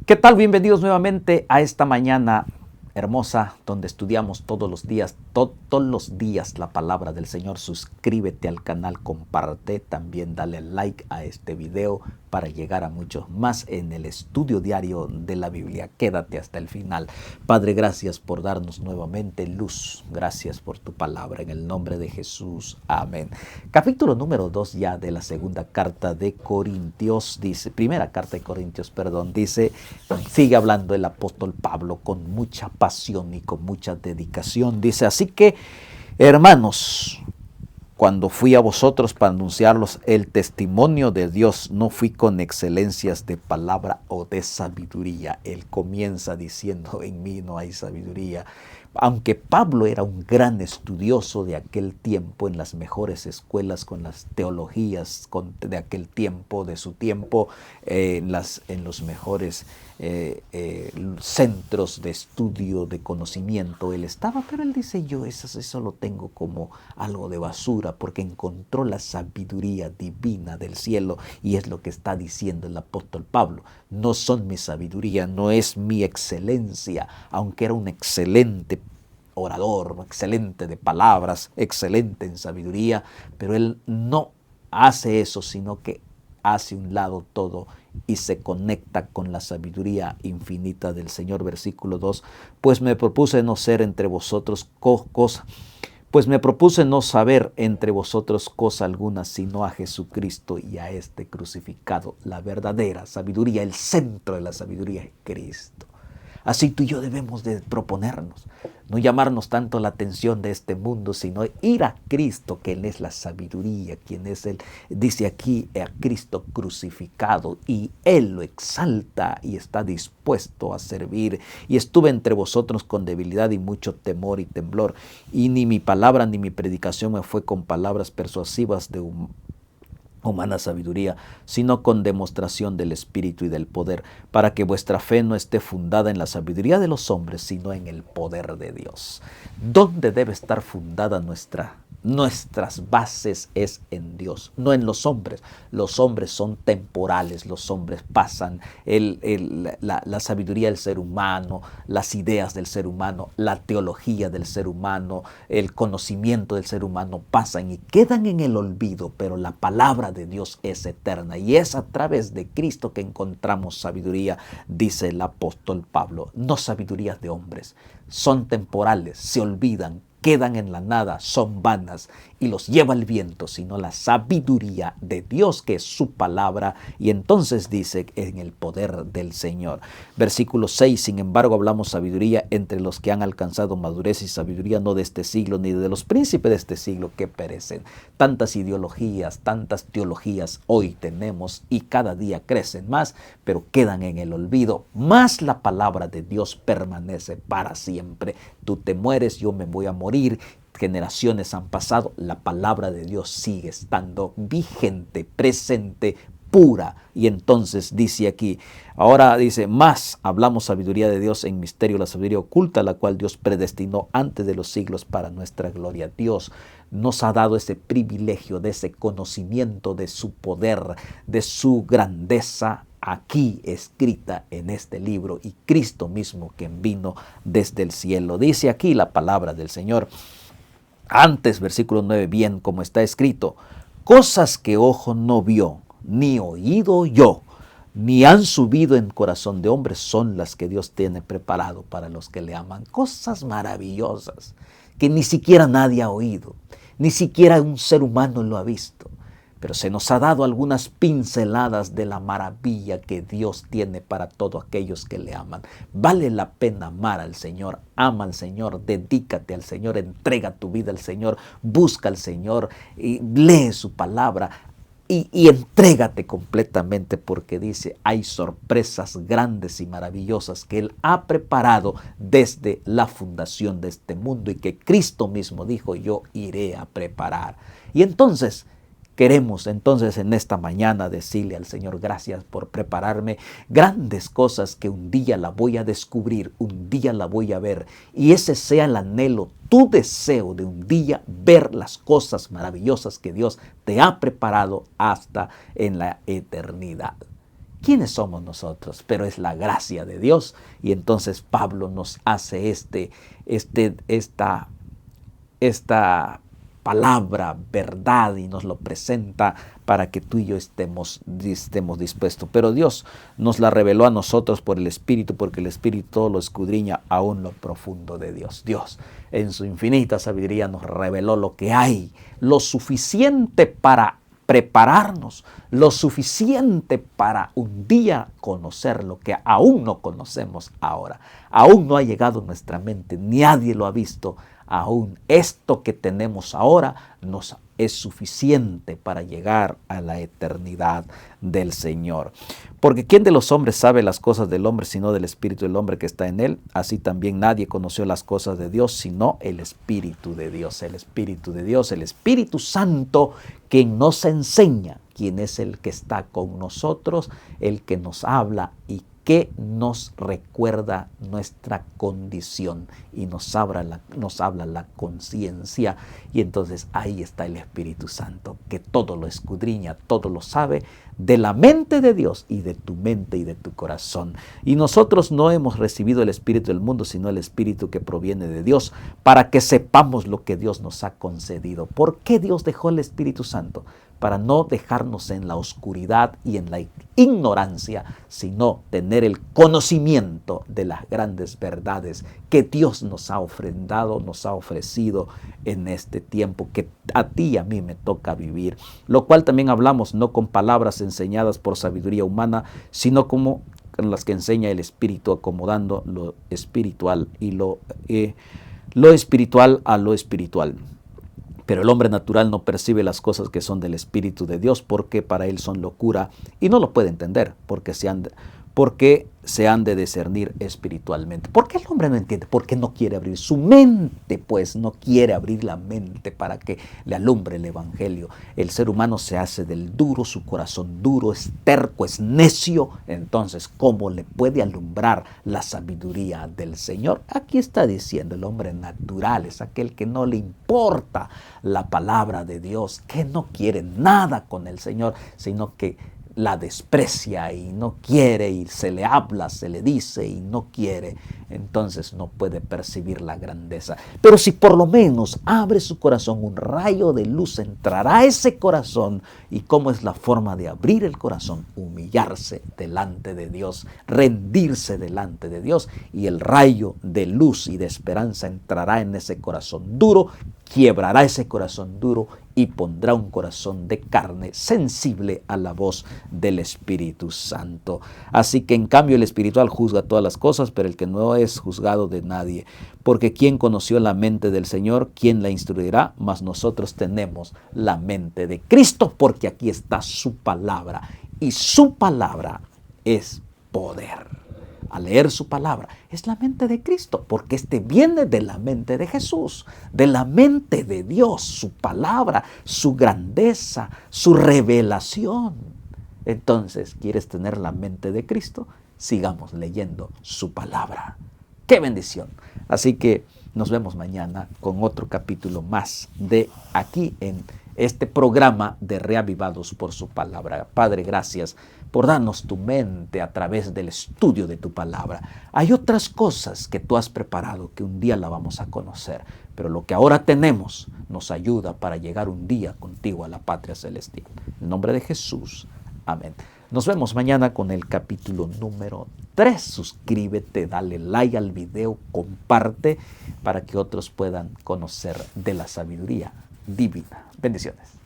¿Qué tal? Bienvenidos nuevamente a esta mañana hermosa donde estudiamos todos los días la palabra del Señor. Suscríbete al canal, comparte, también dale like a este video para llegar a muchos más en el estudio diario de la Biblia. Quédate hasta el final. Padre, gracias por darnos nuevamente luz. Gracias por tu palabra en el nombre de Jesús. Amén. Capítulo número 2 ya de la segunda carta de Corintios, dice, primera carta de Corintios, perdón, dice, sigue hablando el apóstol Pablo con mucha pasión y con mucha dedicación. Dice, así que, hermanos, cuando fui a vosotros para anunciarlos el testimonio de Dios, no fui con excelencias de palabra o de sabiduría. Él comienza diciendo, en mí no hay sabiduría. Aunque Pablo era un gran estudioso de aquel tiempo, en las mejores escuelas, con las teologías de aquel tiempo, de su tiempo, en los mejores centros de estudio, de conocimiento, él estaba, pero él dice, yo eso lo tengo como algo de basura, porque encontró la sabiduría divina del cielo, y es lo que está diciendo el apóstol Pablo. No son mi sabiduría, no es mi excelencia, aunque era un excelente orador, excelente de palabras, excelente en sabiduría, pero él no hace eso, sino que hace un lado todo y se conecta con la sabiduría infinita del Señor. Versículo 2, pues me propuse no ser entre vosotros pues me propuse no saber entre vosotros cosa alguna, sino a Jesucristo y a este crucificado. La verdadera sabiduría, el centro de la sabiduría es Cristo. Así tú y yo debemos de proponernos, no llamarnos tanto la atención de este mundo, sino ir a Cristo, que Él es la sabiduría, quien es Él. Dice aquí a Cristo crucificado, y Él lo exalta y está dispuesto a servir. Y estuve entre vosotros con debilidad y mucho temor y temblor, y ni mi palabra ni mi predicación me fue con palabras persuasivas de humana sabiduría, sino con demostración del Espíritu y del poder, para que vuestra fe no esté fundada en la sabiduría de los hombres, sino en el poder de Dios. ¿Dónde debe estar fundada nuestras bases? Es en Dios, no en los hombres. Los hombres son temporales, los hombres pasan. La sabiduría del ser humano, las ideas del ser humano, la teología del ser humano, el conocimiento del ser humano pasan y quedan en el olvido, pero la palabra de Dios es eterna, y es a través de Cristo que encontramos sabiduría, dice el apóstol Pablo. No sabidurías de hombres, son temporales, se olvidan, quedan en la nada, son vanas y los lleva el viento, sino la sabiduría de Dios, que es su palabra. Y entonces dice, en el poder del Señor. Versículo 6, sin embargo hablamos sabiduría entre los que han alcanzado madurez, y sabiduría no de este siglo, ni de los príncipes de este siglo que perecen. Tantas ideologías, tantas teologías hoy tenemos, y cada día crecen más, pero quedan en el olvido. Más la palabra de Dios permanece para siempre. Tú te mueres, yo me voy a morir, generaciones han pasado, la palabra de Dios sigue estando vigente, presente, pura. Y entonces dice aquí, ahora dice, más hablamos sabiduría de Dios en misterio, la sabiduría oculta, la cual Dios predestinó antes de los siglos para nuestra gloria. Dios nos ha dado ese privilegio de ese conocimiento de su poder, de su grandeza, aquí escrita en este libro, y Cristo mismo, quien vino desde el cielo. Dice aquí la palabra del Señor. Antes, versículo 9, bien como está escrito, cosas que ojo no vio, ni oído oyó, ni han subido en corazón de hombre, son las que Dios tiene preparado para los que le aman. Cosas maravillosas que ni siquiera nadie ha oído, ni siquiera un ser humano lo ha visto. Pero se nos ha dado algunas pinceladas de la maravilla que Dios tiene para todos aquellos que le aman. Vale la pena amar al Señor. Ama al Señor, dedícate al Señor, entrega tu vida al Señor, busca al Señor, y lee su palabra y entrégate completamente, porque dice, hay sorpresas grandes y maravillosas que Él ha preparado desde la fundación de este mundo, y que Cristo mismo dijo, yo iré a preparar. Y entonces, queremos entonces en esta mañana decirle al Señor, gracias por prepararme grandes cosas que un día la voy a descubrir, un día la voy a ver, y ese sea el anhelo, tu deseo de un día ver las cosas maravillosas que Dios te ha preparado hasta en la eternidad. ¿Quiénes somos nosotros? Pero es la gracia de Dios. Y entonces Pablo nos hace esta palabra, verdad, y nos lo presenta para que tú y yo estemos dispuestos. Pero Dios nos la reveló a nosotros por el Espíritu, porque el Espíritu todo lo escudriña aún lo profundo de Dios. Dios, en su infinita sabiduría, nos reveló lo que hay, lo suficiente para prepararnos, lo suficiente para un día conocer lo que aún no conocemos ahora. Aún no ha llegado a nuestra mente, nadie lo ha visto. Aún esto que tenemos ahora nos es suficiente para llegar a la eternidad del Señor. Porque ¿quién de los hombres sabe las cosas del hombre sino del Espíritu del hombre que está en él? Así también nadie conoció las cosas de Dios sino el Espíritu de Dios. El Espíritu de Dios, el Espíritu Santo, quien nos enseña, quien es el que está con nosotros, el que nos habla y que nos recuerda nuestra condición y nos habla la conciencia. Y entonces ahí está el Espíritu Santo, que todo lo escudriña, todo lo sabe de la mente de Dios y de tu mente y de tu corazón. Y nosotros no hemos recibido el Espíritu del mundo, sino el Espíritu que proviene de Dios, para que sepamos lo que Dios nos ha concedido. ¿Por qué Dios dejó el Espíritu Santo? Para no dejarnos en la oscuridad y en la ignorancia, sino tener el conocimiento de las grandes verdades que Dios nos ha ofrendado, nos ha ofrecido en este tiempo que a ti y a mí me toca vivir. Lo cual también hablamos no con palabras enseñadas por sabiduría humana, sino como las que enseña el Espíritu, acomodando lo espiritual y lo espiritual a lo espiritual. Pero el hombre natural no percibe las cosas que son del Espíritu de Dios, porque para él son locura y no lo puede entender, porque se han de discernir espiritualmente. ¿Por qué el hombre no entiende? Porque no quiere abrir su mente, pues no quiere abrir la mente para que le alumbre el Evangelio. El ser humano se hace del duro, su corazón duro, es terco, es necio. Entonces, ¿cómo le puede alumbrar la sabiduría del Señor? Aquí está diciendo, el hombre natural es aquel que no le importa la palabra de Dios, que no quiere nada con el Señor, sino que la desprecia y no quiere, y se le habla, se le dice y no quiere, entonces no puede percibir la grandeza. Pero si por lo menos abre su corazón, un rayo de luz entrará a ese corazón. ¿Y cómo es la forma de abrir el corazón? Humillarse delante de Dios, rendirse delante de Dios, y el rayo de luz y de esperanza entrará en ese corazón duro, quiebrará ese corazón duro y pondrá un corazón de carne sensible a la voz del Espíritu Santo. Así que en cambio el espiritual juzga todas las cosas, pero el que no es juzgado de nadie. Porque ¿quién conoció la mente del Señor? ¿Quién la instruirá? Mas nosotros tenemos la mente de Cristo, porque aquí está su palabra, y su palabra es poder. Al leer su palabra, es la mente de Cristo, porque viene de la mente de Jesús, de la mente de Dios, su palabra, su grandeza, su revelación. Entonces, ¿quieres tener la mente de Cristo? Sigamos leyendo su palabra. ¡Qué bendición! Así que nos vemos mañana con otro capítulo más de aquí en este programa de Reavivados por su palabra. Padre, gracias por darnos tu mente a través del estudio de tu palabra. Hay otras cosas que tú has preparado que un día la vamos a conocer, pero lo que ahora tenemos nos ayuda para llegar un día contigo a la patria celestial. En el nombre de Jesús. Amén. Nos vemos mañana con el capítulo número 3. Suscríbete, dale like al video, comparte para que otros puedan conocer de la sabiduría divina. Bendiciones.